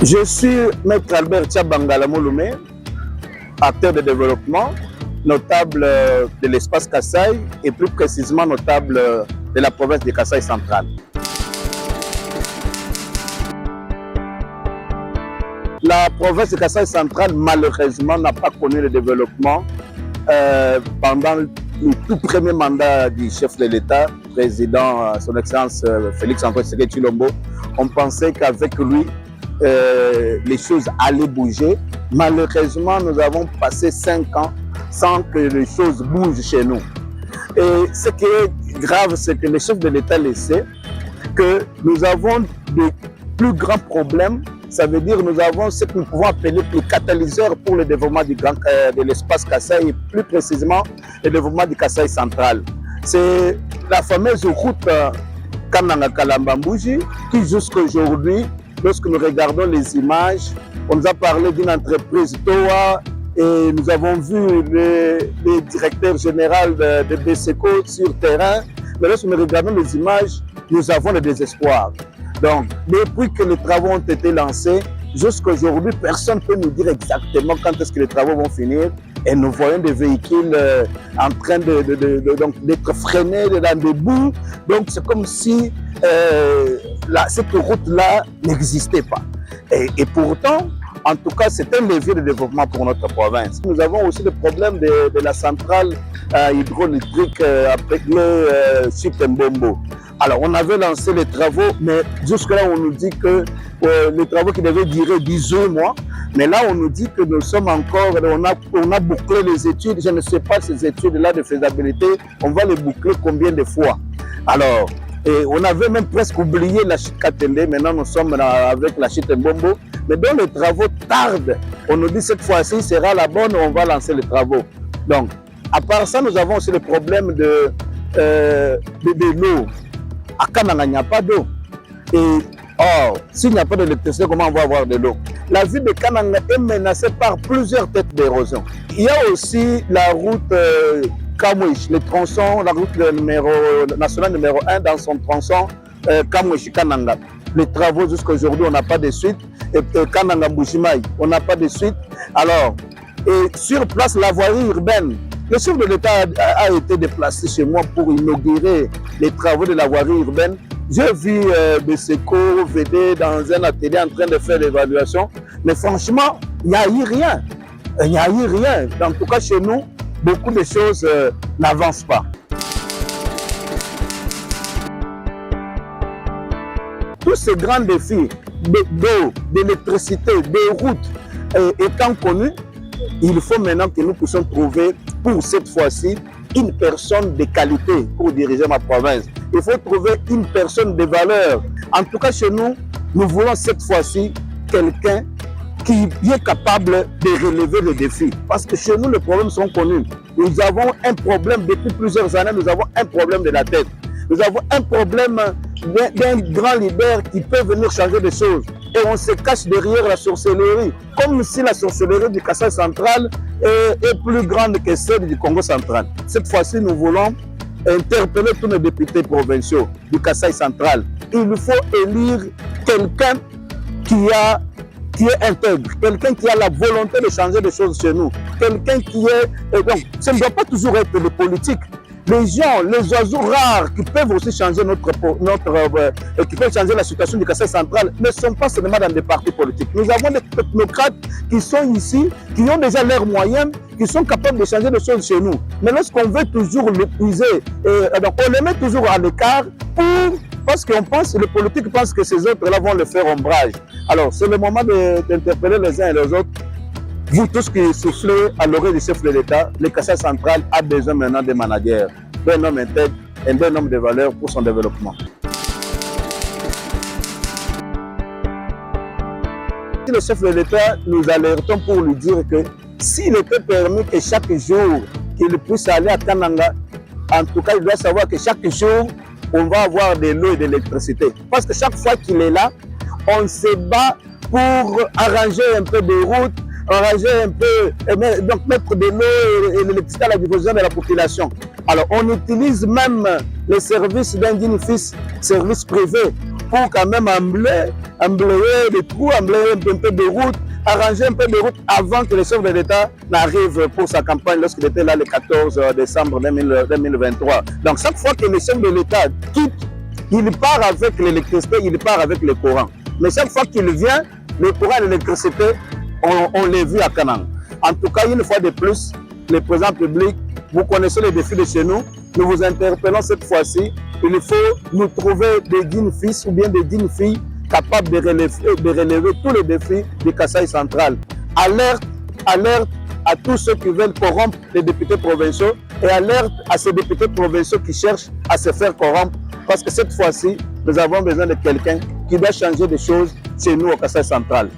Je suis Maître Albert Tchabangala Mouloumé, acteur de développement, notable de l'espace Kasaï et plus précisément notable de la province de Kasaï centrale. La province de Kasaï centrale, malheureusement, n'a pas connu le développement pendant le tout premier mandat du chef de l'État, président son Excellence Félix-Antoine Tshisekedi Tshilombo. On pensait qu'avec lui, les choses allaient bouger. Malheureusement, nous avons passé 5 ans sans que les choses bougent chez nous. Et ce qui est grave, c'est que le chef de l'État le sait, que nous avons de plus grands problèmes. Ça veut dire que nous avons ce que nous pouvons appeler les catalyseurs pour le développement de l'espace Kasaï et plus précisément le développement du Kasaï central. C'est la fameuse route Kananga-Kalamba-Mbouji qui jusqu'à aujourd'hui, lorsque nous regardons les images, on nous a parlé d'une entreprise TOA et nous avons vu le directeur général de BSECO sur terrain. Mais lorsque nous regardons les images, nous avons le désespoir. Donc, depuis que les travaux ont été lancés, jusqu'à aujourd'hui, personne ne peut nous dire exactement quand est-ce que les travaux vont finir. Et nous voyons des véhicules en train d'être freinés dans des boues. Donc, c'est comme si cette route-là n'existait pas. Et pourtant, en tout cas, c'est un levier de développement pour notre province. Nous avons aussi le problème de la centrale hydroélectrique avec le site Mbombo. Alors, on avait lancé les travaux, mais jusque-là, on nous dit que les travaux qui devaient durer 18 mois, mais là, on nous dit que nous sommes encore, on a bouclé les études. Je ne sais pas ces études-là de faisabilité, on va les boucler combien de fois. Alors, on avait même presque oublié la chute Katende, maintenant nous sommes avec la chute Mbombo, mais dont les travaux tardent. On nous dit cette fois-ci sera la bonne, on va lancer les travaux. Donc, à part ça, nous avons aussi le problème de l'eau. À Kananga, il n'y a pas d'eau. Et or, s'il n'y a pas d'électricité, comment on va avoir de l'eau? La ville de Kananga est menacée par plusieurs têtes d'érosion. Il y a aussi la route Kamouish, le tronçon, la route nationale numéro 1 dans son tronçon Kamouish-Kananga. Les travaux jusqu'à aujourd'hui, on n'a pas de suite. Et Kananga-Mboujimaï, on n'a pas de suite. Alors, et sur place, la voirie urbaine. Le chef de l'État a été déplacé chez moi pour inaugurer les travaux de la voirie urbaine. J'ai vu BSECO, VD dans un atelier en train de faire l'évaluation. Mais franchement, il n'y a eu rien. Il n'y a eu rien. En tout cas, chez nous, beaucoup de choses n'avancent pas. Tous ces grands défis d'eau, d'électricité, de routes étant connus, il faut maintenant que nous puissions trouver pour cette fois-ci une personne de qualité pour diriger ma province. Il faut trouver une personne de valeur. En tout cas, chez nous, nous voulons cette fois-ci quelqu'un qui est capable de relever le défi. Parce que chez nous, les problèmes sont connus. Nous avons un problème depuis plusieurs années, nous avons un problème de la tête. Nous avons un problème d'un grand leader qui peut venir changer des choses. Et on se cache derrière la sorcellerie, comme si la sorcellerie du Kasaï central est plus grande que celle du Congo central. Cette fois-ci, nous voulons interpeller tous les députés provinciaux du Kasaï central. Il faut élire quelqu'un qui est intègre, quelqu'un qui a la volonté de changer des choses chez nous, quelqu'un qui est... donc, ce ne doit pas toujours être le politique. Les gens, les oiseaux rares qui peuvent aussi changer qui peuvent changer la situation du Kasaï central ne sont pas seulement dans des partis politiques. Nous avons des technocrates qui sont ici, qui ont déjà leurs moyens, qui sont capables de changer des choses chez nous. Mais lorsqu'on veut toujours l'épuiser, on les met toujours à l'écart parce qu'on pense, les politiques pensent que ces autres-là vont le faire ombrage. Alors, c'est le moment d'interpeller les uns et les autres. Vous tous qui soufflez à l'oreille du chef de l'État, le Kasaï central a besoin maintenant de managers, d'un homme intègre et d'un homme de valeur pour son développement. Le chef de l'État, nous alertons pour lui dire que s'il était permis que chaque jour qu'il puisse aller à Kananga, en tout cas, il doit savoir que chaque jour, on va avoir de l'eau et de l'électricité. Parce que chaque fois qu'il est là, on se bat pour arranger un peu de routes, arranger un peu, donc mettre de l'eau et l'électricité à la disposition de la population. Alors, on utilise même les services d'un fils, services privés, pour quand même emblayer les trous, emblayer un peu de route, arranger un peu de route avant que le chef de l'État n'arrive pour sa campagne lorsqu'il était là le 14 décembre 2023. Donc chaque fois que le chef de l'État quitte, il part avec l'électricité, il part avec le courant. Mais chaque fois qu'il vient, le courant et l'électricité, on les vu à Canaan. En tout cas, une fois de plus, le président public, vous connaissez les défis de chez nous, nous vous interpellons cette fois-ci. Il faut nous trouver des dignes fils ou bien des dignes filles capables de relever tous les défis du Kasaï central. Alerte à tous ceux qui veulent corrompre les députés provinciaux et alerte à ces députés provinciaux qui cherchent à se faire corrompre, parce que cette fois-ci, nous avons besoin de quelqu'un qui doit changer des choses chez nous au Kasaï central.